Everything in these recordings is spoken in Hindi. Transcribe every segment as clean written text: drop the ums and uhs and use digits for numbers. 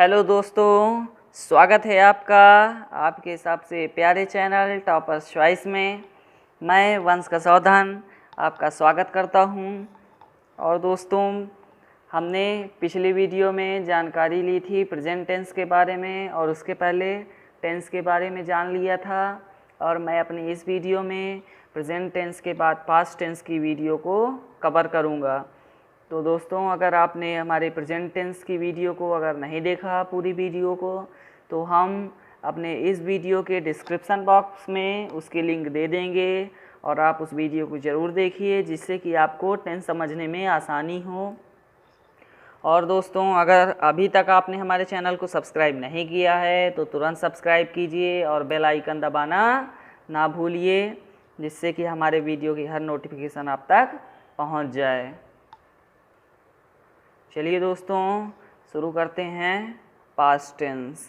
हेलो दोस्तों, स्वागत है आपका आपके हिसाब से प्यारे चैनल टॉपर्स चॉइस में। मैं वंश कसौधन आपका स्वागत करता हूं। और दोस्तों, हमने पिछली वीडियो में जानकारी ली थी प्रेजेंट टेंस के बारे में और उसके पहले टेंस के बारे में जान लिया था। और मैं अपनी इस वीडियो में प्रेजेंट टेंस के बाद पास्ट टेंस की वीडियो को कवर करूँगा। तो दोस्तों, अगर आपने हमारे प्रेजेंट टेंस की वीडियो को अगर नहीं देखा पूरी वीडियो को, तो हम अपने इस वीडियो के डिस्क्रिप्शन बॉक्स में उसकी लिंक दे देंगे और आप उस वीडियो को ज़रूर देखिए, जिससे कि आपको टेंस समझने में आसानी हो। और दोस्तों, अगर अभी तक आपने हमारे चैनल को सब्सक्राइब नहीं किया है तो तुरंत सब्सक्राइब कीजिए और बेल आइकन दबाना ना भूलिए, जिससे कि हमारे वीडियो की हर नोटिफिकेशन आप तक पहुंच जाए। चलिए दोस्तों, शुरू करते हैं पास्ट टेंस।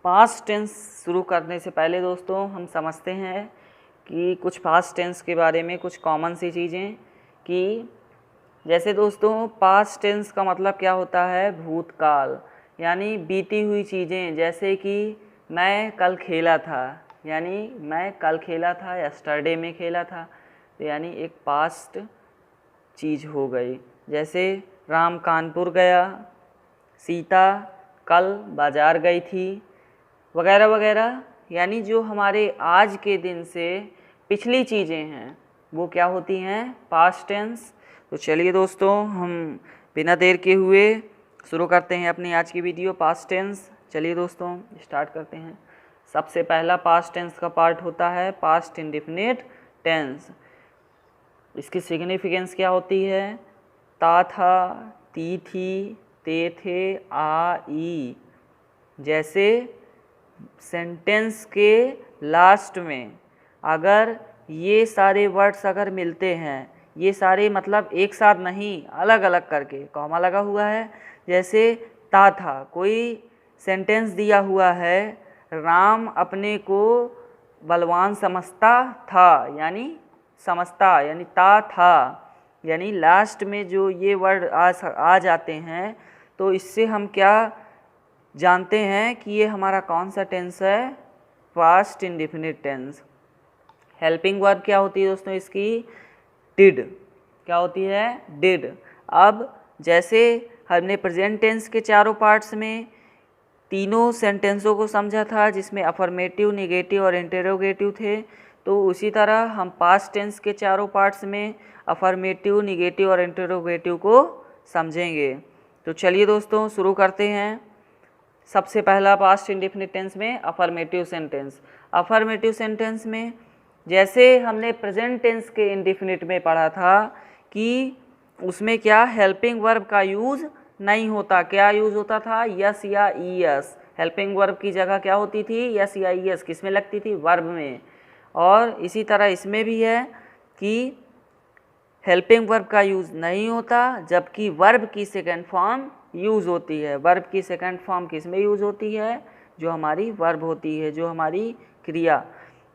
पास्ट टेंस शुरू करने से पहले दोस्तों हम समझते हैं कि कुछ पास्ट टेंस के बारे में कुछ कॉमन सी चीज़ें कि जैसे दोस्तों पास्ट टेंस का मतलब क्या होता है, भूतकाल यानी बीती हुई चीज़ें। जैसे कि मैं कल खेला था, यानी मैं कल खेला था, यस्टरडे में खेला था, तो यानी एक पास्ट चीज़ हो गई। जैसे राम कानपुर गया, सीता कल बाज़ार गई थी, वगैरह वगैरह। यानी जो हमारे आज के दिन से पिछली चीज़ें हैं वो क्या होती हैं, पास्ट टेंस। तो चलिए दोस्तों, हम बिना देर के हुए शुरू करते हैं अपनी आज की वीडियो पास्ट टेंस। चलिए दोस्तों, स्टार्ट करते हैं। सबसे पहला पास्ट टेंस का पार्ट होता है पास्ट इंडेफिनिट टेंस। इसकी सिग्निफिकेंस क्या होती है, ता था, ती थी, ते थे, आ ई। जैसे सेंटेंस के लास्ट में अगर ये सारे वर्ड्स अगर मिलते हैं, ये सारे मतलब एक साथ नहीं, अलग अलग करके कॉमा लगा हुआ है। जैसे ता था, कोई सेंटेंस दिया हुआ है, राम अपने को बलवान समझता था, यानी समझता यानी ता था, यानी लास्ट में जो ये वर्ड आ जाते हैं तो इससे हम क्या जानते हैं कि ये हमारा कौन सा टेंस है, past indefinite tense. Helping verb क्या होती है दोस्तों इसकी, डिड। क्या होती है, डिड। अब जैसे हमने प्रेजेंट टेंस के चारों पार्ट्स में तीनों सेंटेंसों को समझा था जिसमें अफर्मेटिव, नेगेटिव और इंटेरोगेटिव थे, तो उसी तरह हम पास्ट टेंस के चारों पार्ट्स में अफर्मेटिव, नेगेटिव और इंटेरोगेटिव को समझेंगे। तो चलिए दोस्तों, शुरू करते हैं। सबसे पहला पास्ट इंडेफिनिट टेंस में अफर्मेटिव सेंटेंस। अफर्मेटिव सेंटेंस में जैसे हमने प्रेजेंट टेंस के इंडेफिनिट में पढ़ा था कि उसमें क्या हेल्पिंग वर्ब का यूज़ नहीं होता। क्या यूज़ होता था, यस या ई एस। हेल्पिंग वर्ब की जगह क्या होती थी, यस या ई एस। किस में लगती थी, वर्ब में। और इसी तरह इसमें भी है कि हेल्पिंग वर्ब का यूज़ नहीं होता, जबकि वर्ब की सेकंड फॉर्म यूज़ होती है। वर्ब की सेकंड फॉर्म किस में यूज़ होती है, जो हमारी वर्ब होती है, जो हमारी क्रिया।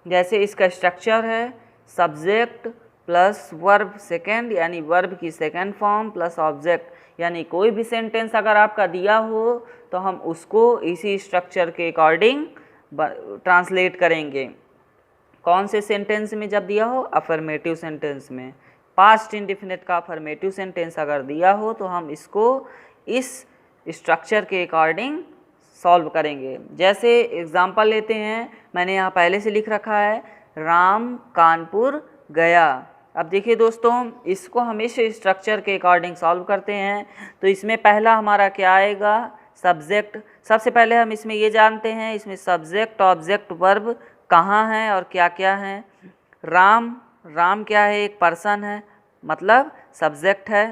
जैसे इसका स्ट्रक्चर है सब्जेक्ट प्लस वर्ब सेकंड, यानी वर्ब की सेकंड फॉर्म प्लस ऑब्जेक्ट। यानी कोई भी सेंटेंस अगर आपका दिया हो तो हम उसको इसी स्ट्रक्चर के अकॉर्डिंग ट्रांसलेट करेंगे। कौन से सेंटेंस में जब दिया हो, अफर्मेटिव सेंटेंस में। पास्ट इंडेफिनिट का अफर्मेटिव सेंटेंस अगर दिया हो तो हम इसको इस स्ट्रक्चर के अकॉर्डिंग सॉल्व करेंगे। जैसे एग्जांपल लेते हैं, मैंने यहाँ पहले से लिख रखा है राम कानपुर गया। अब देखिए दोस्तों, इसको हम इस स्ट्रक्चर के अकॉर्डिंग सॉल्व करते हैं। तो इसमें पहला हमारा क्या आएगा, सब्जेक्ट। सबसे पहले हम इसमें ये जानते हैं, इसमें सब्जेक्ट, ऑब्जेक्ट, वर्ब कहाँ हैं और क्या क्या हैं। राम, राम क्या है, एक पर्सन है, मतलब सब्जेक्ट है।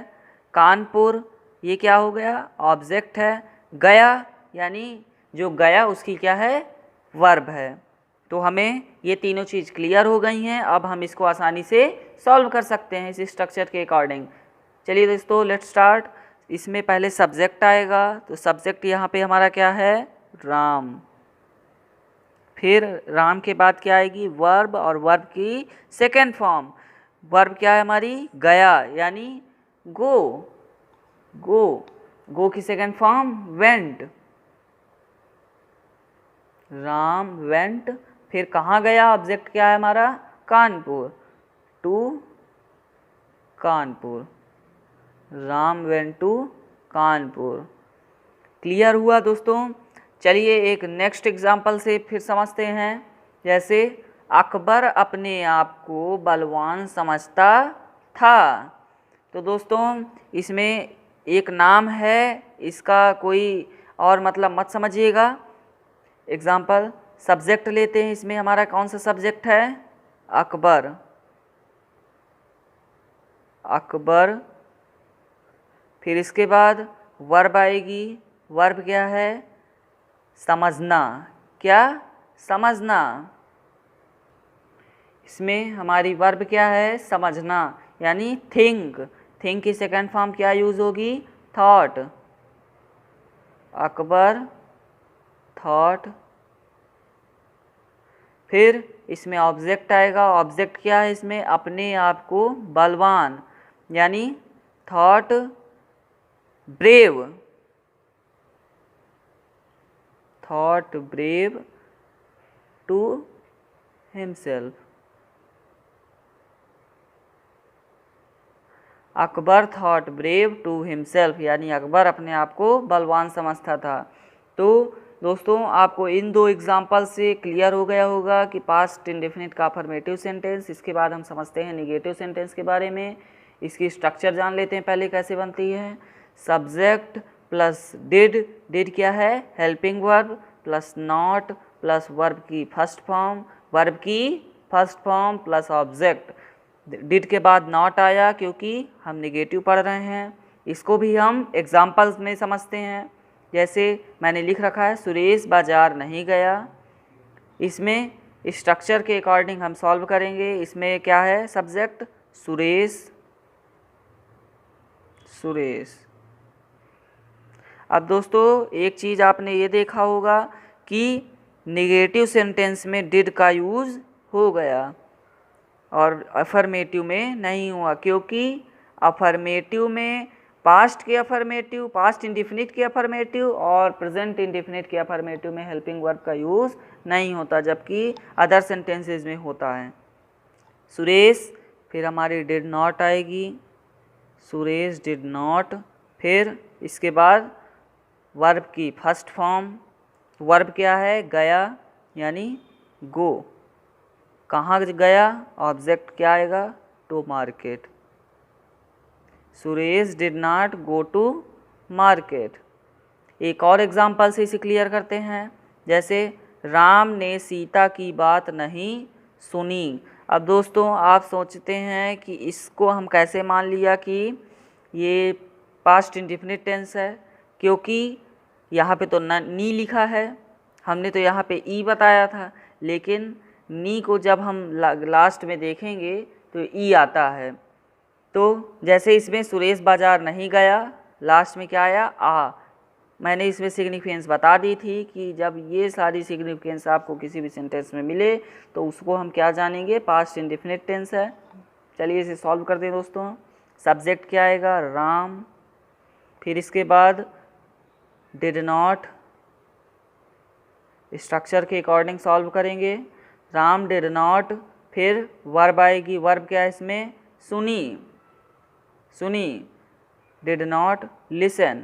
कानपुर, ये क्या हो गया, ऑब्जेक्ट है। गया, यानी जो गया उसकी क्या है, वर्ब है। तो हमें ये तीनों चीज़ क्लियर हो गई हैं। अब हम इसको आसानी से सॉल्व कर सकते हैं इस स्ट्रक्चर के अकॉर्डिंग। चलिए दोस्तों, लेट्स स्टार्ट। इसमें पहले सब्जेक्ट आएगा, तो सब्जेक्ट यहाँ पे हमारा क्या है, राम। फिर राम के बाद क्या आएगी, वर्ब, और वर्ब की सेकेंड फॉर्म। वर्ब क्या है हमारी, गया, यानी गो। गो, गो की second form went. Ram went, फिर कहाँ गया, ऑब्जेक्ट क्या है हमारा, Kanpur, to Kanpur, Ram went to Kanpur. Clear हुआ दोस्तों। चलिए एक नेक्स्ट एग्जाम्पल से फिर समझते हैं। जैसे अकबर अपने आप को बलवान समझता था। तो दोस्तों इसमें एक नाम है, इसका कोई और मतलब मत समझिएगा। एग्जाम्पल सब्जेक्ट लेते हैं, इसमें हमारा कौन सा सब्जेक्ट है, अकबर, अकबर। फिर इसके बाद वर्ब आएगी, वर्ब क्या है, समझना, क्या, समझना। इसमें हमारी वर्ब क्या है, समझना, यानी थिंक, थिंक की सेकंड फॉर्म क्या यूज होगी, थॉट, अकबर थॉट। फिर इसमें ऑब्जेक्ट आएगा, ऑब्जेक्ट क्या है इसमें, अपने आप को बलवान, यानी thought brave, thought brave to himself. Akbar thought brave to himself, यानी अकबर अपने आप को बलवान समझता था। तो दोस्तों आपको इन दो एग्जाम्पल से क्लियर हो गया होगा कि पास्ट इंडेफिनिट का अफर्मेटिव सेंटेंस। इसके बाद हम समझते हैं निगेटिव सेंटेंस के बारे में। इसकी स्ट्रक्चर जान लेते हैं पहले कैसे बनती है। सब्जेक्ट प्लस डिड, डिड क्या है, helping verb, plus not plus verb की फर्स्ट फॉर्म, वर्ब की first form plus object. Did के बाद नॉट आया क्योंकि हम निगेटिव पढ़ रहे हैं। इसको भी हम एग्जाम्पल्स में समझते हैं। जैसे मैंने लिख रखा है सुरेश बाजार नहीं गया। इसमें स्ट्रक्चर के अकॉर्डिंग हम सॉल्व करेंगे। इसमें क्या है, सब्जेक्ट सुरेश, सुरेश। अब दोस्तों एक चीज़ आपने ये देखा होगा कि निगेटिव सेंटेंस में डिड का यूज़ हो गया और अफर्मेटिव में नहीं हुआ, क्योंकि अफर्मेटिव में पास्ट के अफर्मेटिव, पास्ट इंडिफिनिट के अफर्मेटिव और प्रेजेंट इंडिफिनिट के अफर्मेटिव में हेल्पिंग वर्ब का यूज़ नहीं होता, जबकि अदर सेंटेंसेस में होता है। सुरेश, फिर हमारी डिड नॉट आएगी, सुरेश डिड नॉट। फिर इसके बाद वर्ब की फर्स्ट फॉर्म, वर्ब क्या है, गया, यानी गो, कहाँ गया, ऑब्जेक्ट क्या आएगा, to market. Suresh did not go to market. एक और एग्जाम्पल से इसे क्लियर करते हैं। जैसे राम ने सीता की बात नहीं सुनी। अब दोस्तों आप सोचते हैं कि इसको हम कैसे मान लिया कि ये पास्ट इंडिफिनिट टेंस है, क्योंकि यहाँ पे तो नी लिखा है, हमने तो यहाँ पे ई बताया था, लेकिन नी को जब हम लास्ट में देखेंगे तो ई आता है। तो जैसे इसमें सुरेश बाजार नहीं गया, लास्ट में क्या आया, आ। मैंने इसमें सिग्निफिकेंस बता दी थी कि जब ये सारी सिग्निफिकेंस आपको किसी भी सेंटेंस में मिले तो उसको हम क्या जानेंगे, पास्ट इंडेफिनिट टेंस है। चलिए इसे सॉल्व कर दें दोस्तों। सब्जेक्ट क्या आएगा, राम, फिर इसके बाद डिड नॉट। स्ट्रक्चर के अकॉर्डिंग सॉल्व करेंगे। राम डिड नॉट, फिर वर्ब आएगी, वर्ब क्या है इसमें, सुनी, सुनी, डिड नॉट लिसन,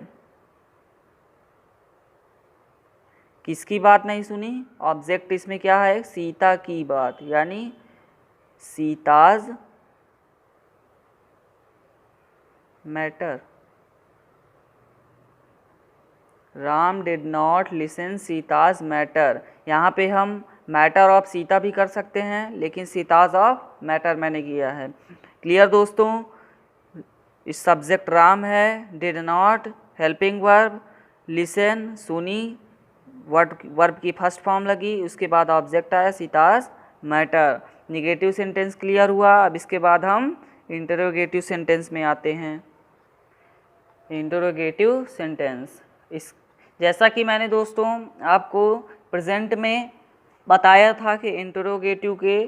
किसकी बात नहीं सुनी, ऑब्जेक्ट इसमें क्या है, सीता की बात, यानी Sita's matter. Ram did not listen Sita's matter. यहाँ पे हम मैटर ऑफ सीता भी कर सकते हैं, लेकिन सीताज ऑफ मैटर मैंने किया है। क्लियर दोस्तों। इस सब्जेक्ट राम है, did not helping verb, listen सुनी, वर्ब की फर्स्ट फॉर्म लगी, उसके बाद ऑब्जेक्ट आया Sita's matter. Negative sentence clear हुआ। अब इसके बाद हम इंटरोगेटिव सेंटेंस में आते हैं। इंटरोगेटिव सेंटेंस, इस जैसा कि मैंने दोस्तों आपको प्रेजेंट में बताया था कि इंटरोगेटिव के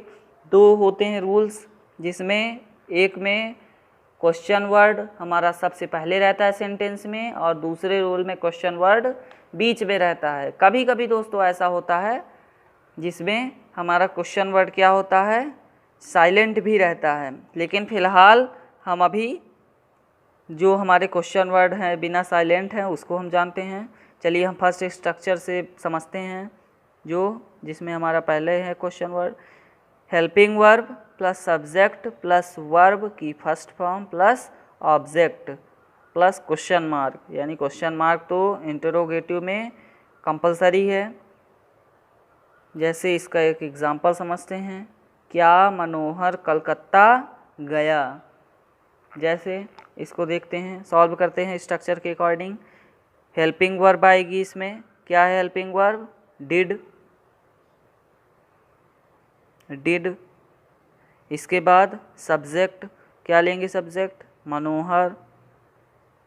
दो होते हैं रूल्स, जिसमें एक में क्वेश्चन वर्ड हमारा सबसे पहले रहता है सेंटेंस में, और दूसरे रूल में क्वेश्चन वर्ड बीच में रहता है। कभी कभी दोस्तों ऐसा होता है जिसमें हमारा क्वेश्चन वर्ड क्या होता है, साइलेंट भी रहता है। लेकिन फ़िलहाल हम अभी जो हमारे क्वेश्चन वर्ड हैं बिना साइलेंट हैं उसको हम जानते हैं। चलिए हम फर्स्ट स्ट्रक्चर से समझते हैं, जिसमें हमारा पहले है question word helping verb plus subject plus verb की first form plus object plus question mark, यानी क्वेश्चन मार्क तो इंटरोगेटिव में कंपलसरी है। जैसे इसका एक एग्जांपल समझते हैं, क्या मनोहर कलकत्ता गया। जैसे इसको देखते हैं, सॉल्व करते हैं स्ट्रक्चर के अकॉर्डिंग। हेल्पिंग वर्ब आएगी इसमें, क्या है हेल्पिंग वर्ब, डिड। इसके बाद सब्जेक्ट, क्या लेंगे सब्जेक्ट, मनोहर।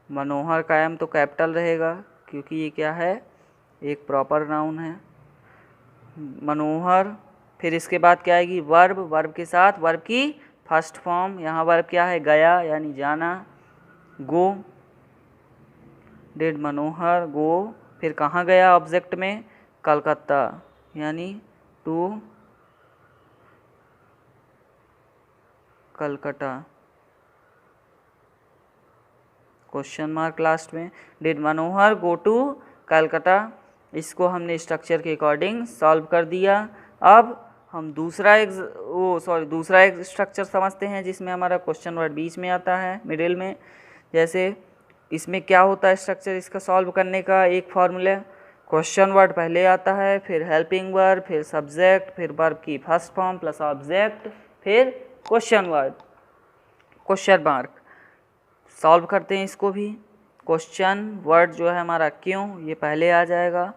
मनोहर कायम तो कैपिटल रहेगा क्योंकि ये क्या है, एक प्रॉपर नाउन है मनोहर। फिर इसके बाद क्या आएगी वर्ब, वर्ब के साथ वर्ब की फर्स्ट फॉर्म, यहाँ वर्ब क्या है, गया यानी जाना, गो। डिड मनोहर गो, फिर कहाँ गया ऑब्जेक्ट में, कलकत्ता यानी to Calcutta, question mark last में। Did Manohar go to Calcutta. इसको हमने स्ट्रक्चर के अकॉर्डिंग सॉल्व कर दिया। अब हम दूसरा एक स्ट्रक्चर समझते हैं जिसमें हमारा क्वेश्चन वर्ड बीच में आता है, मिडिल में। जैसे इसमें क्या होता है स्ट्रक्चर इसका सॉल्व करने का, एक फॉर्मूला, क्वेश्चन वर्ड पहले आता है, फिर हेल्पिंग वर्ब, फिर सब्जेक्ट, फिर वर्ब की फर्स्ट फॉर्म प्लस ऑब्जेक्ट, फिर question word, question mark. Solve करते हैं इसको भी। क्वेश्चन वर्ड जो है हमारा क्यों, ये पहले आ जाएगा।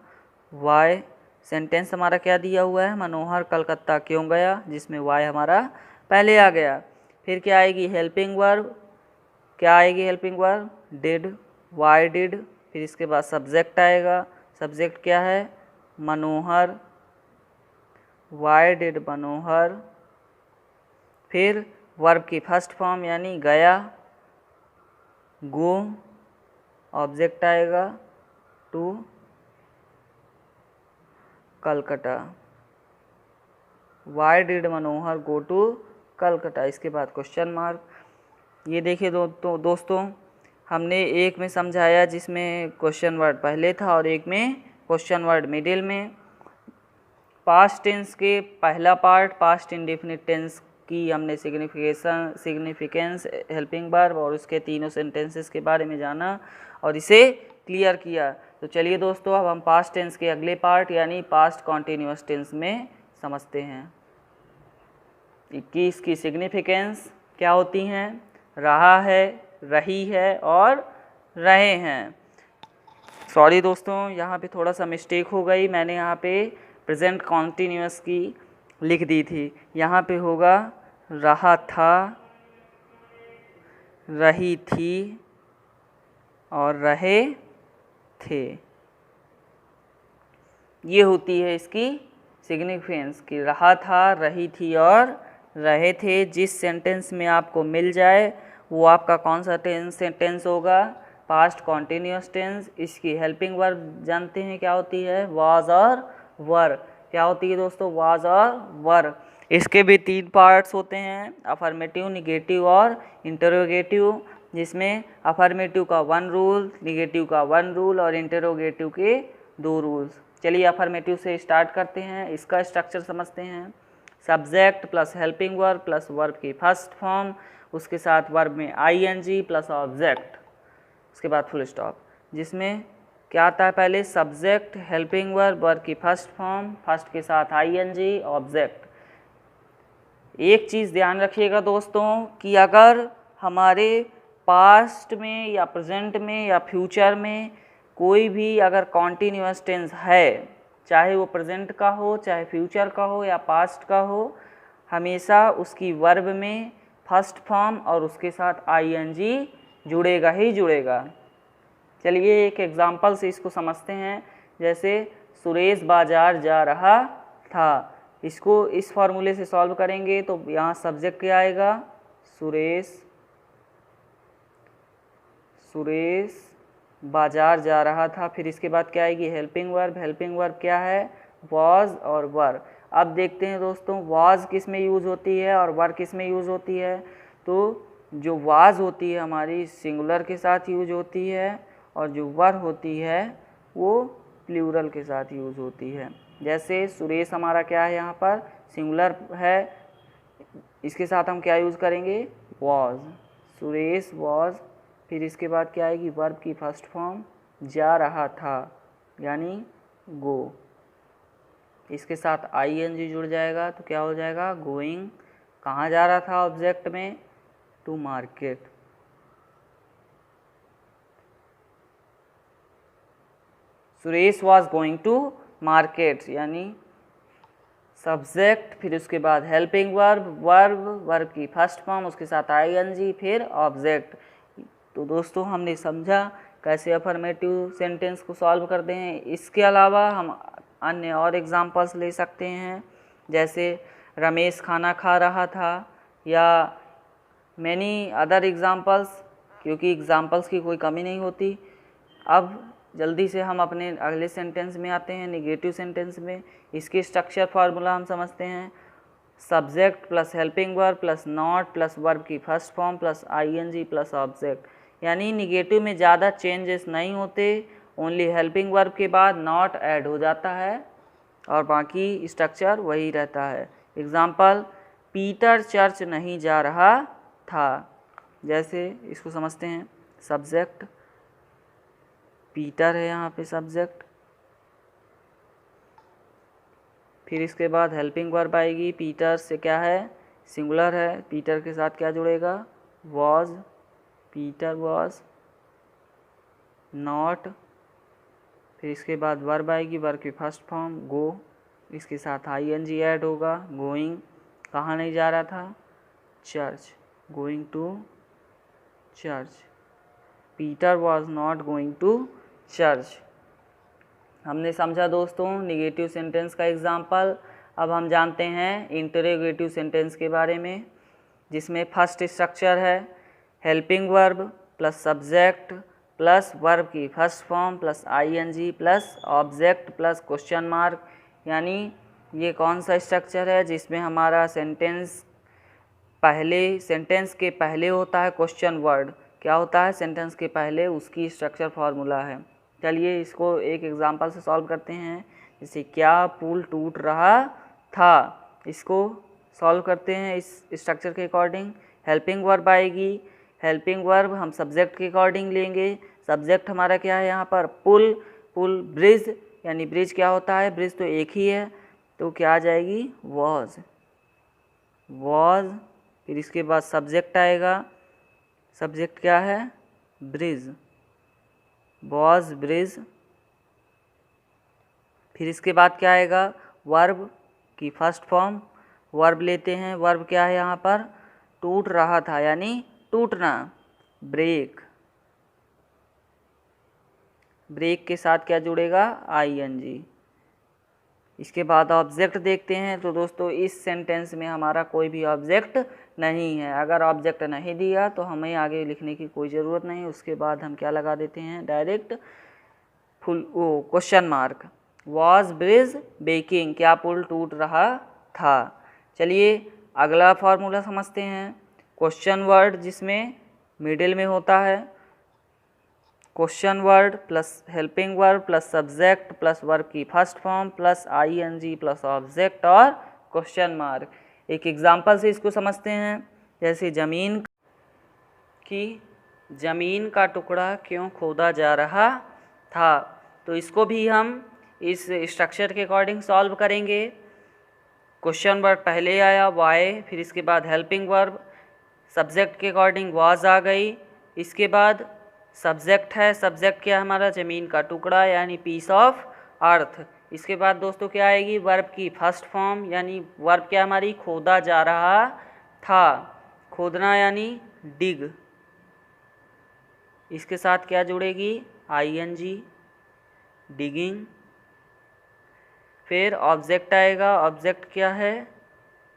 वाई, सेंटेंस हमारा क्या दिया हुआ है, मनोहर कलकत्ता क्यों गया, जिसमें वाई हमारा पहले आ गया। फिर क्या आएगी हेल्पिंग वर्ब, क्या आएगी helping verb, did, why did. फिर इसके बाद सब्जेक्ट आएगा, सब्जेक्ट क्या है, मनोहर, वाई डिड मनोहर। फिर वर्ब की फर्स्ट फॉर्म यानी गया, गो, ऑब्जेक्ट आएगा to Calcutta, why did Manohar go to Calcutta. इसके बाद क्वेश्चन मार्क। ये देखिए दोस्तों हमने एक में समझाया जिसमें क्वेश्चन वर्ड पहले था और एक में क्वेश्चन वर्ड मिडिल में। पास्ट टेंस के पहला पार्ट पास्ट इंडेफिनिट टेंस की हमने सिग्निफिकेंस हेल्पिंग वर्ब और उसके तीनों सेंटेंसेस के बारे में जाना और इसे क्लियर किया। तो चलिए दोस्तों अब हम पास्ट टेंस के अगले पार्ट यानी पास्ट कॉन्टिन्यूअस टेंस में समझते हैं कि इसकी सिग्निफिकेंस क्या होती हैं, रहा है, रही है और रहे हैं। सॉरी दोस्तों यहाँ पे थोड़ा सा मिस्टेक हो गई, मैंने यहाँ पे प्रेजेंट कॉन्टिन्यूअस की लिख दी थी, यहाँ पे होगा रहा था, रही थी और रहे थे। ये होती है इसकी सिग्निफिकेंस कि रहा था, रही थी और रहे थे। जिस सेंटेंस में आपको मिल जाए वो आपका कौन सा टेंस होगा, पास्ट कॉन्टिन्यूअस टेंस। इसकी हेल्पिंग वर्ब जानते हैं क्या होती है, वाज और वर। क्या होती है दोस्तों, वाज और वर। इसके भी तीन पार्ट्स होते हैं, अफर्मेटिव, निगेटिव और इंटरोगेटिव, जिसमें अफर्मेटिव का 1 रूल, निगेटिव का 1 रूल और इंटरोगेटिव के 2 रूल्स। चलिए अफर्मेटिव से स्टार्ट करते हैं, इसका स्ट्रक्चर समझते हैं। Subject plus helping verb plus verb की फर्स्ट फॉर्म, उसके साथ वर्ब में आईएनजी प्लस ऑब्जेक्ट, उसके बाद फुल स्टॉप। जिसमें क्या आता है पहले, सब्जेक्ट, हेल्पिंग वर्ब, वर्ब की फर्स्ट फॉर्म, फर्स्ट के साथ आईएनजी, ऑब्जेक्ट। एक चीज़ ध्यान रखिएगा दोस्तों कि अगर हमारे पास्ट में या प्रेजेंट में या फ्यूचर में कोई भी अगर कॉन्टिन्यूअस टेंस है, चाहे वो प्रेजेंट का हो, चाहे फ्यूचर का हो या पास्ट का हो, हमेशा उसकी वर्ब में फर्स्ट फॉर्म और उसके साथ आईएनजी जुड़ेगा ही जुड़ेगा। चलिए एक एग्जांपल से इसको समझते हैं। जैसे सुरेश बाजार जा रहा था, इसको इस फॉर्मूले से सॉल्व करेंगे तो यहाँ सब्जेक्ट क्या आएगा, सुरेश बाजार जा रहा था। फिर इसके बाद क्या आएगी, हेल्पिंग वर्ब। हेल्पिंग वर्ब क्या है, वॉज और वर। अब देखते हैं दोस्तों वाज किस में यूज़ होती है और वर किस में यूज़ होती है। तो जो वाज होती है हमारी सिंगुलर के साथ यूज होती है और जो वर होती है वो प्लूरल के साथ यूज़ होती है। जैसे सुरेश हमारा क्या है, यहाँ पर सिंगुलर है, इसके साथ हम क्या यूज़ करेंगे, वॉज। सुरेश वॉज, फिर इसके बाद क्या आएगी, वर्ब की फर्स्ट फॉर्म जा रहा था यानी गो, इसके साथ आईएनजी जुड़ जाएगा तो क्या हो जाएगा, गोइंग। कहाँ जा रहा था ऑब्जेक्ट में, to market. Suresh was going to market यानी सब्जेक्ट, फिर उसके बाद हेल्पिंग वर्ब, वर्ब की फर्स्ट फॉर्म, उसके साथ आईएनजी, फिर ऑब्जेक्ट। तो दोस्तों हमने समझा कैसे अफर्मेटिव सेंटेंस को सॉल्व करते हैं। इसके अलावा हम अन्य और एग्जांपल्स ले सकते हैं, जैसे रमेश खाना खा रहा था या मैनी अदर एग्जांपल्स, क्योंकि एग्जांपल्स की कोई कमी नहीं होती। अब जल्दी से हम अपने अगले सेंटेंस में आते हैं, नेगेटिव सेंटेंस में। इसकी स्ट्रक्चर फार्मूला हम समझते हैं, subject plus helping verb plus not plus verb की first form plus ING plus object. यानी निगेटिव में ज़्यादा चेंजेस नहीं होते, ओनली हेल्पिंग वर्ब के बाद नॉट ऐड हो जाता है और बाकी स्ट्रक्चर वही रहता है। एग्जाम्पल, पीटर चर्च नहीं जा रहा था। जैसे इसको समझते हैं, सब्जेक्ट पीटर है यहाँ पे सब्जेक्ट, फिर इसके बाद हेल्पिंग वर्ब आएगी, पीटर से क्या है, सिंगुलर है, पीटर के साथ क्या जुड़ेगा, वॉज, पीटर वॉज, नॉट, फिर इसके बाद वर्ब आएगी, वर्ब की फर्स्ट फॉर्म गो, इसके साथ आईएनजी ऐड होगा, गोइंग। कहाँ नहीं जा रहा था, church, going to church, Peter was not going to church. हमने समझा दोस्तों निगेटिव सेंटेंस का एग्जाम्पल। अब हम जानते हैं इंटरोगेटिव सेंटेंस के बारे में, जिसमें फर्स्ट स्ट्रक्चर है helping verb plus subject plus verb की first form plus ING plus object plus question mark. यानी ये कौन सा स्ट्रक्चर है जिसमें हमारा सेंटेंस के पहले होता है क्वेश्चन वर्ड। क्या होता है सेंटेंस के पहले, उसकी स्ट्रक्चर फार्मूला है। चलिए इसको एक एग्जांपल से सॉल्व करते हैं। जैसे क्या पुल टूट रहा था, इसको सॉल्व करते हैं इस स्ट्रक्चर के अकॉर्डिंग। हेल्पिंग वर्ब आएगी, हेल्पिंग वर्ब हम सब्जेक्ट के अकॉर्डिंग लेंगे। सब्जेक्ट हमारा क्या है यहाँ पर, पुल, पुल ब्रिज, यानी ब्रिज क्या होता है, ब्रिज तो एक ही है, तो क्या आ जाएगी, वॉज, वॉज। फिर इसके बाद सब्जेक्ट आएगा, सब्जेक्ट क्या है, ब्रिज, वॉज ब्रिज। फिर इसके बाद क्या आएगा, वर्ब की फर्स्ट फॉर्म, वर्ब लेते हैं, वर्ब क्या है यहाँ पर, टूट रहा था यानी टूटना, ब्रेक, ब्रेक के साथ क्या जुड़ेगा, आईएनजी। इसके बाद ऑब्जेक्ट देखते हैं। तो दोस्तों इस सेंटेंस में हमारा कोई भी ऑब्जेक्ट नहीं है। अगर ऑब्जेक्ट नहीं दिया तो हमें आगे लिखने की कोई ज़रूरत नहीं। उसके बाद हम क्या लगा देते हैं, direct full question mark. Was bridge baking, क्या पुल टूट रहा था। चलिए अगला फार्मूला समझते हैं, क्वेश्चन वर्ड जिसमें मिडिल में होता है, question word plus helping verb plus subject plus verb की first form plus ING plus object और क्वेश्चन मार्क। एक एग्जांपल से इसको समझते हैं, जैसे ज़मीन का टुकड़ा क्यों खोदा जा रहा था। तो इसको भी हम इस स्ट्रक्चर के अकॉर्डिंग सॉल्व करेंगे। क्वेश्चन वर्ड पहले आया वाई, फिर इसके बाद हेल्पिंग वर्ब, सब्जेक्ट के अकॉर्डिंग वॉज आ गई, इसके बाद सब्जेक्ट है, सब्जेक्ट क्या हमारा, ज़मीन का टुकड़ा यानी पीस ऑफ अर्थ। इसके बाद दोस्तों क्या आएगी, वर्ब की फर्स्ट फॉर्म, यानी वर्ब क्या हमारी, खोदा जा रहा था, खोदना यानी डिग, इसके साथ क्या जुड़ेगी, आईएनजी, डिगिंग। फिर ऑब्जेक्ट आएगा, ऑब्जेक्ट क्या है,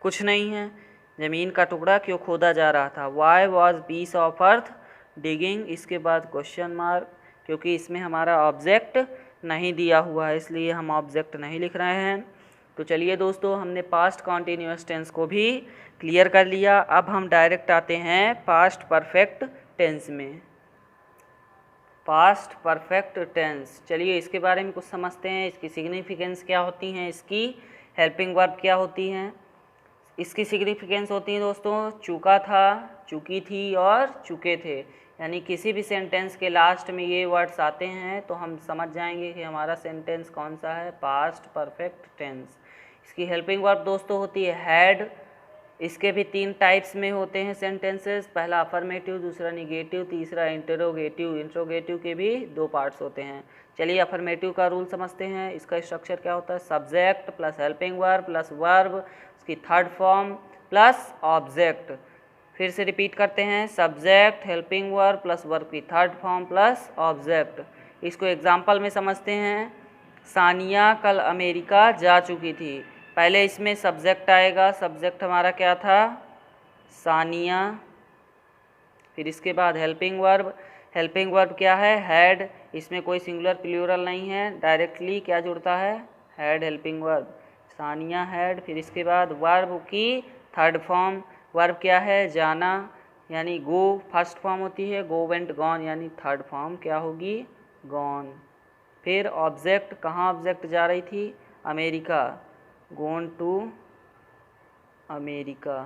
कुछ नहीं है, ज़मीन का टुकड़ा क्यों खोदा जा रहा था, why was piece of earth digging. इसके बाद क्वेश्चन मार्क, क्योंकि इसमें हमारा ऑब्जेक्ट नहीं दिया हुआ है इसलिए हम ऑब्जेक्ट नहीं लिख रहे हैं। तो चलिए दोस्तों, हमने पास्ट कॉन्टिन्यूअस टेंस को भी क्लियर कर लिया। अब हम डायरेक्ट आते हैं पास्ट परफेक्ट टेंस में। पास्ट परफेक्ट टेंस, चलिए इसके बारे में कुछ समझते हैं। इसकी सिग्निफिकेंस क्या होती हैं, इसकी हेल्पिंग वर्ब क्या होती हैं। इसकी सिग्निफिकेंस होती है दोस्तों, चूका था, चूकी थी और चुके थे। यानी किसी भी सेंटेंस के लास्ट में ये वर्ड्स आते हैं तो हम समझ जाएंगे कि हमारा सेंटेंस कौन सा है, पास्ट परफेक्ट टेंस। इसकी हेल्पिंग वर्ब दोस्तों होती है हैड। इसके भी 3 टाइप्स में होते हैं सेंटेंसेस, पहला अफर्मेटिव, दूसरा निगेटिव, तीसरा इंटरोगेटिव। इंटरोगेटिव के भी 2 पार्ट्स होते हैं। चलिए अफर्मेटिव का रूल समझते हैं। इसका स्ट्रक्चर क्या होता है, subject plus helping verb plus verb, उसकी थर्ड फॉर्म प्लस ऑब्जेक्ट। फिर से रिपीट करते हैं, subject helping verb plus verb की थर्ड फॉर्म प्लस ऑब्जेक्ट। इसको एग्जाम्पल में समझते हैं। सानिया कल अमेरिका जा चुकी थी। पहले इसमें सब्जेक्ट आएगा, सब्जेक्ट हमारा क्या था, सानिया। फिर इसके बाद हेल्पिंग वर्ब, हेल्पिंग वर्ब क्या है, हैड। इसमें कोई सिंगुलर प्लूरल नहीं है, डायरेक्टली क्या जुड़ता है, had helping verb, Sania had. फिर इसके बाद वर्ब की थर्ड फॉर्म, वर्ब क्या है, जाना, यानी गो फर्स्ट फॉर्म होती है, गो वेंट गॉन, यानी थर्ड फॉर्म क्या होगी, गॉन। फिर ऑब्जेक्ट, कहाँ ऑब्जेक्ट जा रही थी, अमेरिका, गोन टू अमेरिका।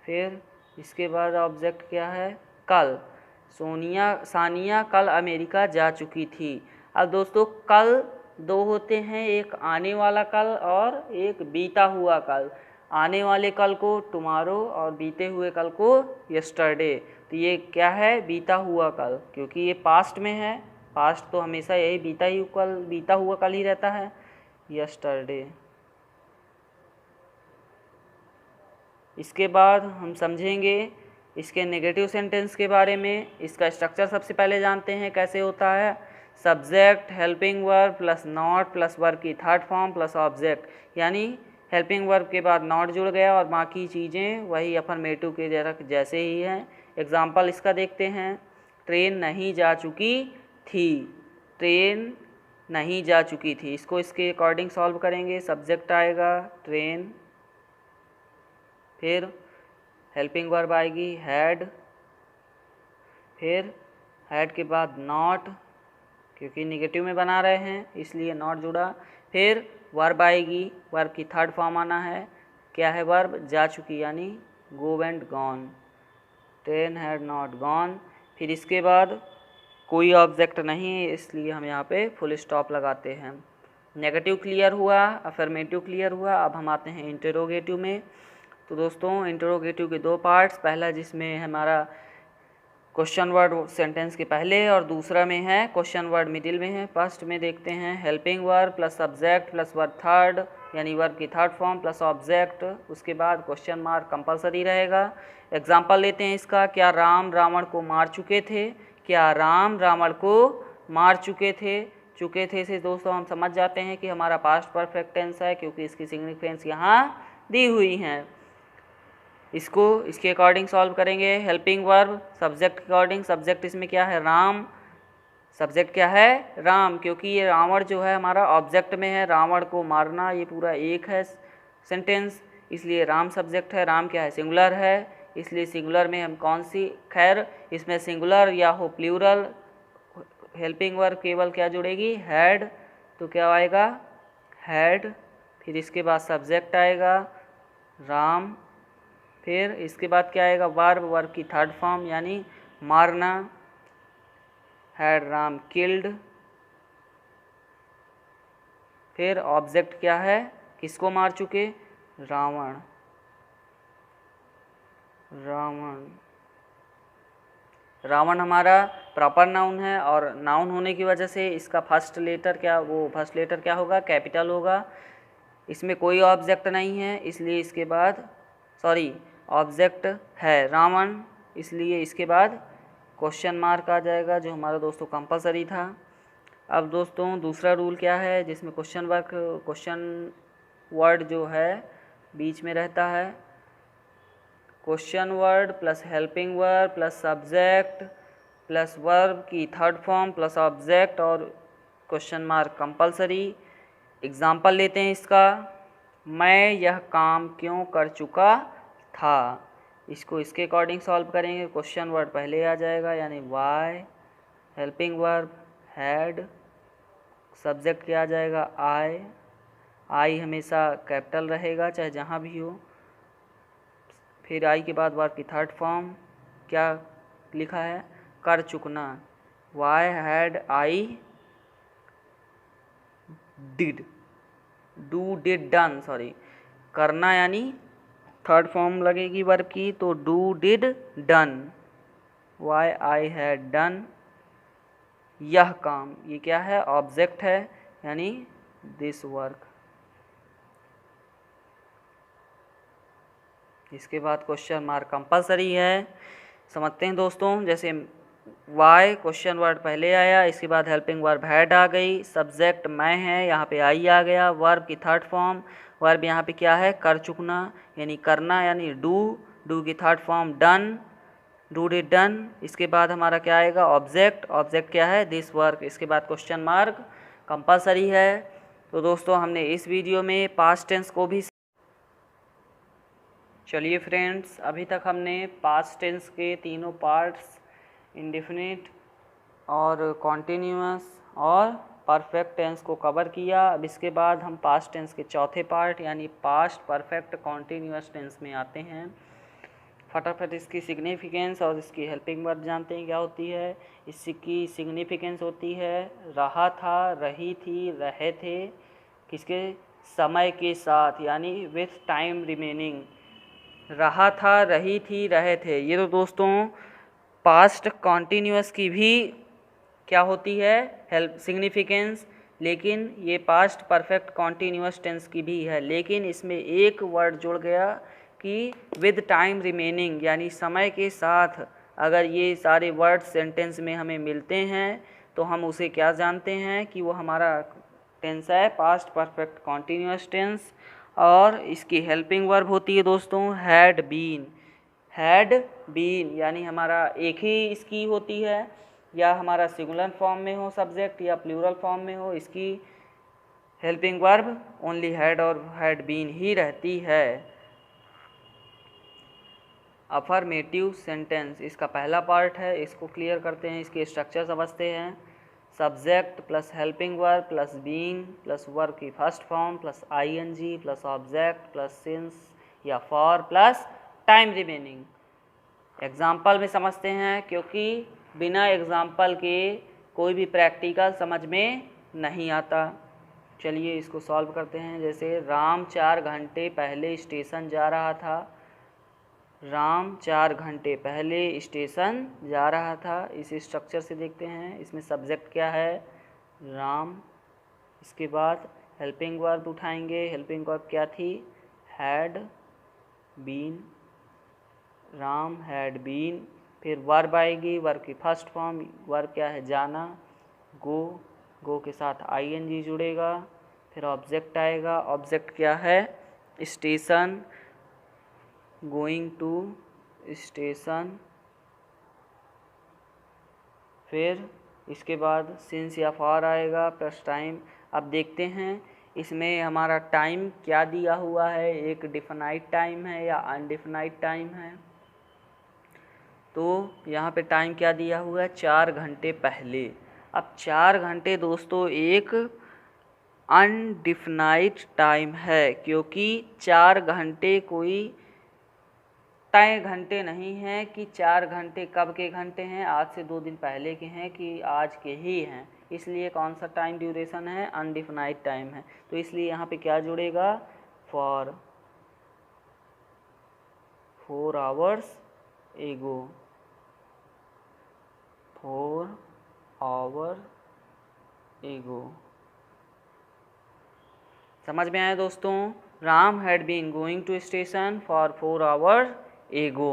फिर इसके बाद ऑब्जेक्ट क्या है, कल, सानिया कल अमेरिका जा चुकी थी। अब दोस्तों कल 2 होते हैं, एक आने वाला कल और एक बीता हुआ कल। आने वाले कल को टुमारो और बीते हुए कल को यस्टरडे। तो ये क्या है, बीता हुआ कल, क्योंकि ये पास्ट में है। पास्ट तो हमेशा यही बीता हुआ कल ही रहता है, यस्टरडे। इसके बाद हम समझेंगे इसके नेगेटिव सेंटेंस के बारे में। इसका स्ट्रक्चर सबसे पहले जानते हैं कैसे होता है, subject helping verb plus not plus verb की थर्ड फॉर्म प्लस ऑब्जेक्ट। यानी हेल्पिंग वर्ब के बाद नॉट जुड़ गया और बाकी चीज़ें वही अफर्मेटिव के जैसे ही हैं। एग्जाम्पल इसका देखते हैं, ट्रेन नहीं जा चुकी थी, ट्रेन नहीं जा चुकी थी। इसको इसके अकॉर्डिंग सॉल्व करेंगे। सब्जेक्ट आएगा ट्रेन, फिर हेल्पिंग वर्ब आएगी हैड, फिर हैड के बाद नॉट, क्योंकि निगेटिव में बना रहे हैं इसलिए नॉट जुड़ा। फिर वर्ब आएगी, वर्ब की थर्ड फॉर्म आना है, क्या है वर्ब, जा चुकी, यानी go went gone, train had not gone. फिर इसके बाद कोई ऑब्जेक्ट नहीं है इसलिए हम यहाँ पे फुल स्टॉप लगाते हैं। नेगेटिव क्लियर हुआ, अफर्मेटिव क्लियर हुआ। अब हम आते हैं इंटरोगेटिव में। तो दोस्तों इंटरोगेटिव के 2 पार्ट्स, पहला जिसमें हमारा क्वेश्चन वर्ड सेंटेंस के पहले और दूसरा में है क्वेश्चन वर्ड मिडिल में है। फर्स्ट में देखते हैं helping verb plus subject plus verb third, यानी वर्ब की थर्ड फॉर्म प्लस ऑब्जेक्ट। उसके बाद क्वेश्चन मार्क कंपलसरी रहेगा। एग्जाम्पल लेते हैं इसका, क्या राम रावण को मार चुके थे, क्या राम रावण को मार चुके थे। चुके थे से दोस्तों हम समझ जाते हैं कि हमारा पास्ट परफेक्ट टेंस है, क्योंकि इसकी सिग्निफिकेंस यहाँ दी हुई हैं। इसको इसके अकॉर्डिंग सॉल्व करेंगे। हेल्पिंग वर्ब सब्जेक्ट के अकॉर्डिंग, सब्जेक्ट इसमें क्या है, राम, सब्जेक्ट क्या है, राम, क्योंकि ये रावण जो है हमारा ऑब्जेक्ट में है, रावण को मारना ये पूरा एक है सेंटेंस, इसलिए राम सब्जेक्ट है। राम क्या है, सिंगुलर है, इसलिए सिंगुलर में हम कौन सी, खैर इसमें सिंगुलर या हो प्लूरल, हेल्पिंग वर्ब केवल क्या जुड़ेगी, हैड, तो क्या आएगा, हैड। फिर इसके बाद सब्जेक्ट आएगा राम, फिर इसके बाद क्या आएगा, वर्ब, वर्ब की थर्ड फॉर्म यानी मारना, हैड राम किल्ड। फिर ऑब्जेक्ट क्या है, किसको मार चुके, रावण, रावण। रावण हमारा प्रॉपर नाउन है और नाउन होने की वजह से इसका फर्स्ट लेटर क्या होगा, कैपिटल होगा। इसमें कोई ऑब्जेक्ट नहीं है इसलिए इसके बाद ऑब्जेक्ट है रावण, इसलिए इसके बाद क्वेश्चन मार्क आ जाएगा, जो हमारा दोस्तों कंपलसरी था। अब दोस्तों दूसरा रूल क्या है, जिसमें क्वेश्चन वर्ड जो है बीच में रहता है। Question word plus helping verb plus subject plus verb की थर्ड फॉर्म प्लस ऑब्जेक्ट और क्वेश्चन मार्क कंपलसरी। एग्जाम्पल लेते हैं इसका। मैं यह काम क्यों कर चुका था, इसको इसके अकॉर्डिंग सॉल्व करेंगे। क्वेश्चन वर्ड पहले आ जाएगा, यानी why, helping verb had, subject क्या आ जाएगा आई। आई हमेशा कैपिटल रहेगा चाहे जहाँ भी हो। फिर आई के बाद वर्ब की थर्ड फॉर्म क्या लिखा है, कर चुकना। Why had I did, do did done, sorry, करना यानी थर्ड फॉर्म लगेगी वर्ब की, तो do did done. Why I had done यह काम, ये क्या है, ऑब्जेक्ट है, यानी दिस वर्क। इसके बाद क्वेश्चन मार्क कंपलसरी है, समझते हैं दोस्तों। जैसे वाई क्वेश्चन वर्ड पहले आया, इसके बाद हेल्पिंग वर्ब हैड आ गई, सब्जेक्ट मैं है, यहाँ पे आई आ गया, वर्ब की थर्ड फॉर्म, वर्ब यहाँ पे क्या है, कर चुकना यानी करना, यानी डू, डू की third form done, do did done. इसके बाद हमारा क्या आएगा, ऑब्जेक्ट, ऑब्जेक्ट क्या है, दिस वर्क। इसके बाद क्वेश्चन मार्क कंपलसरी है। तो दोस्तों हमने इस वीडियो में पास्ट टेंस को भी, चलिए फ्रेंड्स, अभी तक हमने पास्ट टेंस के तीनों पार्ट्स, इंडेफिनिट और कॉन्टिन्यूअस और परफेक्ट टेंस को कवर किया। अब इसके बाद हम पास्ट टेंस के चौथे पार्ट यानी पास्ट परफेक्ट कॉन्टिन्यूअस टेंस में आते हैं। फटाफट इसकी सिग्निफिकेंस और इसकी हेल्पिंग वर्ब जानते हैं क्या होती है। इसकी सिग्निफिकेंस होती है रहा था, रही थी, रहे थे, किसके, समय के साथ, यानी विथ टाइम रिमेनिंग। रहा था, रही थी, रहे थे, ये तो दोस्तों पास्ट कॉन्टिन्यूअस की भी क्या होती है, हेल्प सिग्निफिकेंस, लेकिन ये पास्ट परफेक्ट कॉन्टिन्यूअस टेंस की भी है। लेकिन इसमें एक वर्ड जुड़ गया कि विद टाइम रिमेनिंग, यानी समय के साथ अगर ये सारे वर्ड सेंटेंस में हमें मिलते हैं तो हम उसे क्या जानते हैं कि वो हमारा टेंस है पास्ट परफेक्ट कॉन्टिन्यूअस टेंस। और इसकी हेल्पिंग वर्ब होती है दोस्तों हैड बीन। हैड बीन यानी हमारा एक ही इसकी होती है, या हमारा सिंगुलर फॉर्म में हो सब्जेक्ट या प्लूरल फॉर्म में हो, इसकी हेल्पिंग वर्ब ओनली हैड और हैड बीन ही रहती है। अफर्मेटिव सेंटेंस इसका पहला पार्ट है, इसको क्लियर करते हैं, इसके स्ट्रक्चर समझते हैं। Subject plus helping verb plus being plus verb की first form plus ING plus object plus since या for plus time remaining. Example में समझते हैं, क्योंकि बिना एग्जाम्पल के कोई भी प्रैक्टिकल समझ में नहीं आता। चलिए इसको सॉल्व करते हैं। जैसे राम 4 घंटे पहले स्टेशन जा रहा था। राम 4 घंटे पहले स्टेशन जा रहा था। इस स्ट्रक्चर से देखते हैं, इसमें सब्जेक्ट क्या है, राम। इसके बाद हेल्पिंग वर्ब उठाएंगे, हेल्पिंग वर्ब क्या थी, had been, Ram had been. फिर वर्ब आएगी, वर्ब की फर्स्ट फॉर्म, वर्ब क्या है, जाना, गो, गो के साथ आईएनजी जुड़ेगा। फिर ऑब्जेक्ट आएगा, ऑब्जेक्ट क्या है, स्टेशन, गोइंग टू स्टेशन। फिर इसके बाद सिंस या फॉर आएगा प्लस टाइम। अब देखते हैं इसमें हमारा टाइम क्या दिया हुआ है, एक डिफिनाइट टाइम है या अनडिफिनाइट टाइम है। तो यहाँ पे टाइम क्या दिया हुआ है, 4 घंटे पहले। अब 4 घंटे दोस्तों एक अनडिफिनाइट टाइम है, क्योंकि 4 घंटे कोई तय घंटे नहीं हैं कि 4 घंटे कब के घंटे हैं, आज से 2 दिन पहले के हैं कि आज के ही हैं। इसलिए कौन सा टाइम ड्यूरेशन है, अनडिफिनाइट टाइम है। तो इसलिए यहाँ पे क्या जुड़ेगा, फॉर 4 आवर्स एगो, 4 आवर एगो। समझ में आया दोस्तों। Ram had been going to station for 4 hour ago.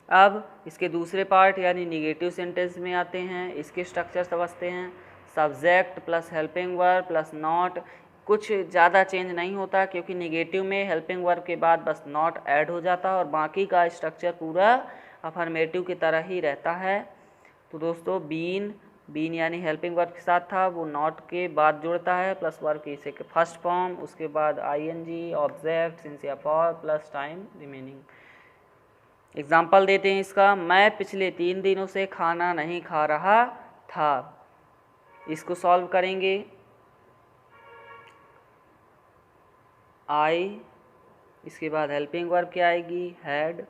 अब इसके दूसरे पार्ट यानी निगेटिव सेंटेंस में आते हैं, इसके स्ट्रक्चर समझते हैं। Subject plus helping verb plus not, कुछ ज़्यादा चेंज नहीं होता, क्योंकि निगेटिव में हेल्पिंग वर्ब के बाद बस नॉट ऐड हो जाता है और बाकी का स्ट्रक्चर पूरा अफर्मेटिव की तरह ही रहता है। तो दोस्तों बीन बीन यानी हेल्पिंग वर्ब के साथ था, वो नॉट के बाद जुड़ता है प्लस वर्ब की से फर्स्ट फॉर्म, उसके बाद आईएनजी, ऑब्जेक्ट, सिंस या for plus time remaining. Example देते हैं इसका। मैं पिछले 3 दिनों से खाना नहीं खा रहा था। इसको सॉल्व करेंगे। आई, इसके बाद हेल्पिंग वर्ब क्या आएगी, हैड।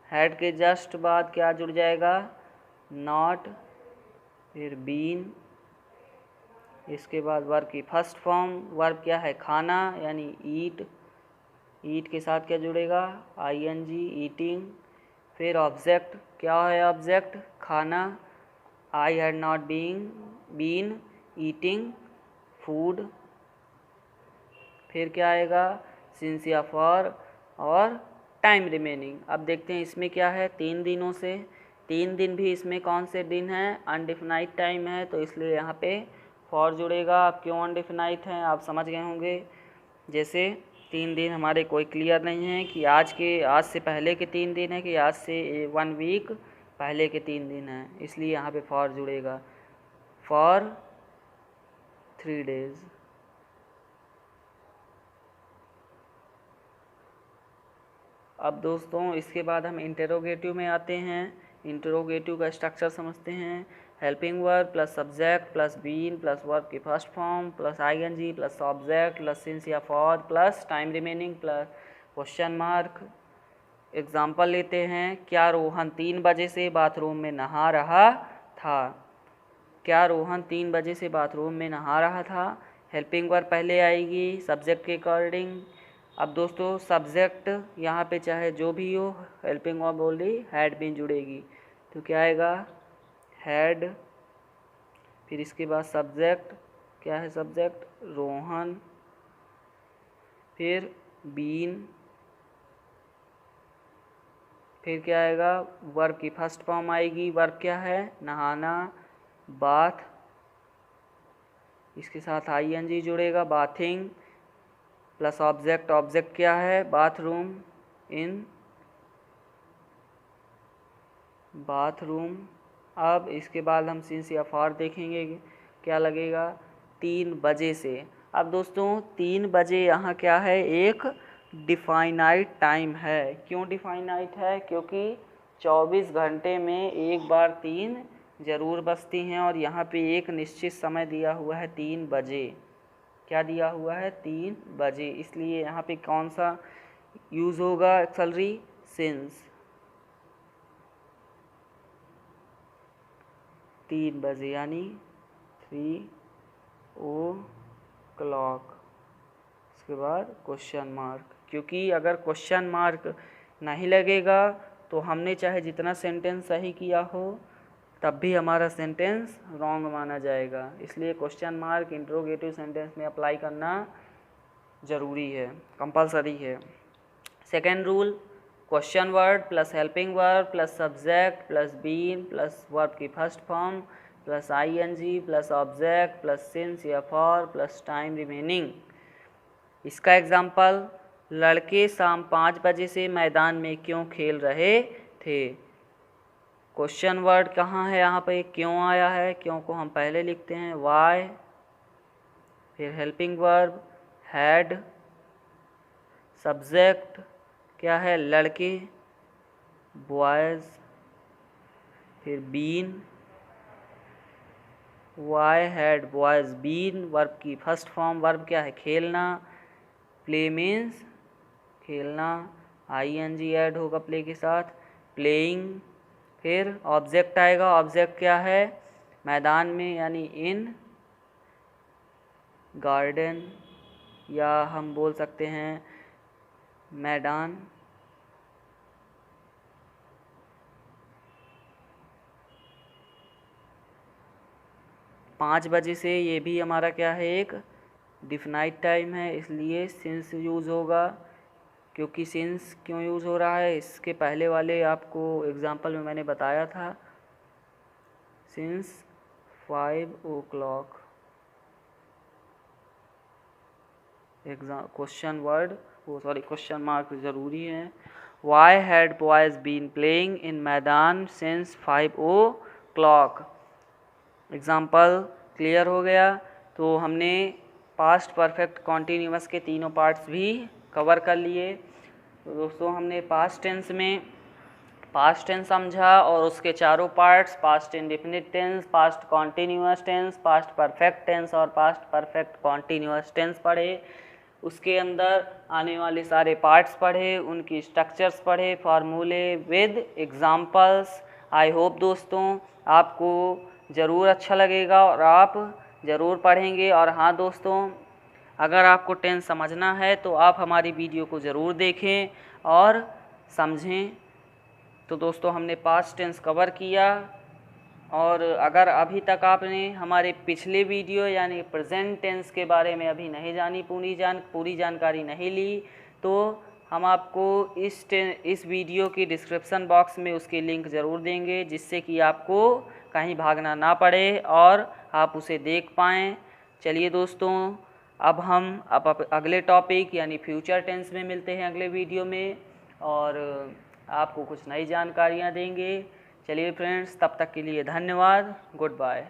हैड के जस्ट बाद क्या जुड़ जाएगा, नॉट, फिर बीन, इसके बाद वर्ब की फर्स्ट फॉर्म, वर्ब क्या है, खाना यानी ईट। ईट के साथ क्या जुड़ेगा, आईएनजी, ईटिंग। फिर ऑब्जेक्ट, क्या है ऑब्जेक्ट, खाना। I had not been eating food. फिर क्या आएगा, सिंस या फॉर और टाइम रिमेनिंग। अब देखते हैं इसमें क्या है, 3 दिनों से। 3 दिन भी इसमें कौन से दिन हैं, अनडिफिनाइट टाइम है, तो इसलिए यहाँ पे फॉर जुड़ेगा। अब क्यों अनडिफिनाइट है आप समझ गए होंगे। जैसे 3 दिन हमारे कोई क्लियर नहीं है कि आज से पहले के 3 दिन है कि आज से 1 वीक पहले के 3 दिन हैं, इसलिए यहाँ पे फॉर जुड़ेगा, फॉर 3 डेज। अब दोस्तों इसके बाद हम इंटरोगेटिव में आते हैं। इंटरोगेटिव का स्ट्रक्चर समझते हैं। Helping verb plus subject plus been plus verb की first form plus ING plus object plus since या for plus time remaining plus question mark. Example लेते हैं। क्या रोहन 3 बजे से बाथरूम में नहा रहा था। क्या रोहन 3 बजे से बाथरूम में नहा रहा था। हेल्पिंग वर्ब पहले आएगी सब्जेक्ट के अकॉर्डिंग। अब दोस्तों सब्जेक्ट यहाँ पे चाहे जो भी हो, हेल्पिंग वर्ब बोली हैड बीन जुड़ेगी, तो क्या आएगा, हैड। फिर इसके बाद सब्जेक्ट, क्या है सब्जेक्ट, रोहन। फिर बीन। फिर क्या आएगा, वर्ब की फर्स्ट फॉर्म आएगी, वर्ब क्या है, नहाना, बाथ। इसके साथ आईएनजी जुड़ेगा, बाथिंग प्लस ऑब्जेक्ट। ऑब्जेक्ट क्या है, बाथरूम, इन बाथरूम। अब इसके बाद हम सिंस या फॉर देखेंगे, क्या लगेगा, 3 बजे से। अब दोस्तों 3 बजे यहाँ क्या है, एक डिफाइनाइट टाइम है। क्यों डिफाइनाइट है, क्योंकि 24 घंटे में एक बार 3 ज़रूर बजती हैं और यहाँ पे एक निश्चित समय दिया हुआ है 3 बजे। क्या दिया हुआ है, 3 बजे, इसलिए यहाँ पे कौन सा यूज़ होगा, एक्सलरी सिंस। 3 बजे यानी 3 o'clock। इसके बाद क्वेश्चन मार्क, क्योंकि अगर क्वेश्चन मार्क नहीं लगेगा तो हमने चाहे जितना सेंटेंस सही किया हो तब भी हमारा सेंटेंस रॉन्ग माना जाएगा, इसलिए क्वेश्चन मार्क इंट्रोगेटिव सेंटेंस में अप्लाई करना ज़रूरी है, कंपलसरी है। Second rule, question word plus helping verb plus subject plus been plus verb की first form plus ING plus object plus since या फॉर प्लस टाइम रिमेनिंग। इसका एग्जाम्पल, लड़के शाम 5 बजे से मैदान में क्यों खेल रहे थे। क्वेश्चन वर्ड कहाँ है, यहाँ पे क्यों आया है, क्यों को हम पहले लिखते हैं, वाई। फिर हेल्पिंग वर्ब हैड। सब्जेक्ट क्या है, लड़के, बॉयज़। फिर been, why had boys been, verb की फर्स्ट फॉर्म, वर्ब क्या है, खेलना। प्ले मीन्स खेलना, आईएनजी ऐड होगा प्ले के साथ, प्लेइंग। फिर ऑब्जेक्ट आएगा, ऑब्जेक्ट क्या है, मैदान में यानी इन गार्डन, या हम बोल सकते हैं मैदान। 5 बजे से ये भी हमारा क्या है, एक डिफिनाइट टाइम है, इसलिए सिंस यूज़ होगा। क्योंकि सिंस क्यों यूज़ हो रहा है, इसके पहले वाले आपको एग्जाम्पल में मैंने बताया था, since 5 o'clock। Question word question mark ज़रूरी है। Why had boys been playing in मैदान सिंस 5 o'clock। एग्जाम्पल क्लियर हो गया। तो हमने पास्ट परफेक्ट कॉन्टीन्यूअस के तीनों पार्ट्स भी कवर कर लिए। तो दोस्तों हमने पास्ट टेंस में पास्ट टेंस समझा और उसके चारों parts, past indefinite tense, past continuous tense, past perfect tense और पास्ट परफेक्ट कॉन्टीन्यूअस टेंस पढ़े। उसके अंदर आने वाले सारे पार्ट्स पढ़े, उनकी स्ट्रक्चर्स पढ़े, फार्मूले विद एग्जाम्पल्स। आई होप दोस्तों आपको ज़रूर अच्छा लगेगा और आप ज़रूर पढ़ेंगे। और हाँ दोस्तों, अगर आपको टेंस समझना है तो आप हमारी वीडियो को ज़रूर देखें और समझें। तो दोस्तों हमने पास्ट टेंस कवर किया, और अगर अभी तक आपने हमारे पिछले वीडियो यानी प्रेजेंट टेंस के बारे में अभी नहीं जानी, पूरी जानकारी नहीं ली, तो हम आपको इस वीडियो की डिस्क्रिप्शन बॉक्स में उसकी लिंक ज़रूर देंगे, जिससे कि आपको कहीं भागना ना पड़े और आप उसे देख पाएँ। चलिए दोस्तों, अब अगले टॉपिक यानी फ्यूचर टेंस में मिलते हैं अगले वीडियो में, और आपको कुछ नई जानकारियाँ देंगे। चलिए फ्रेंड्स, तब तक के लिए धन्यवाद। Good bye.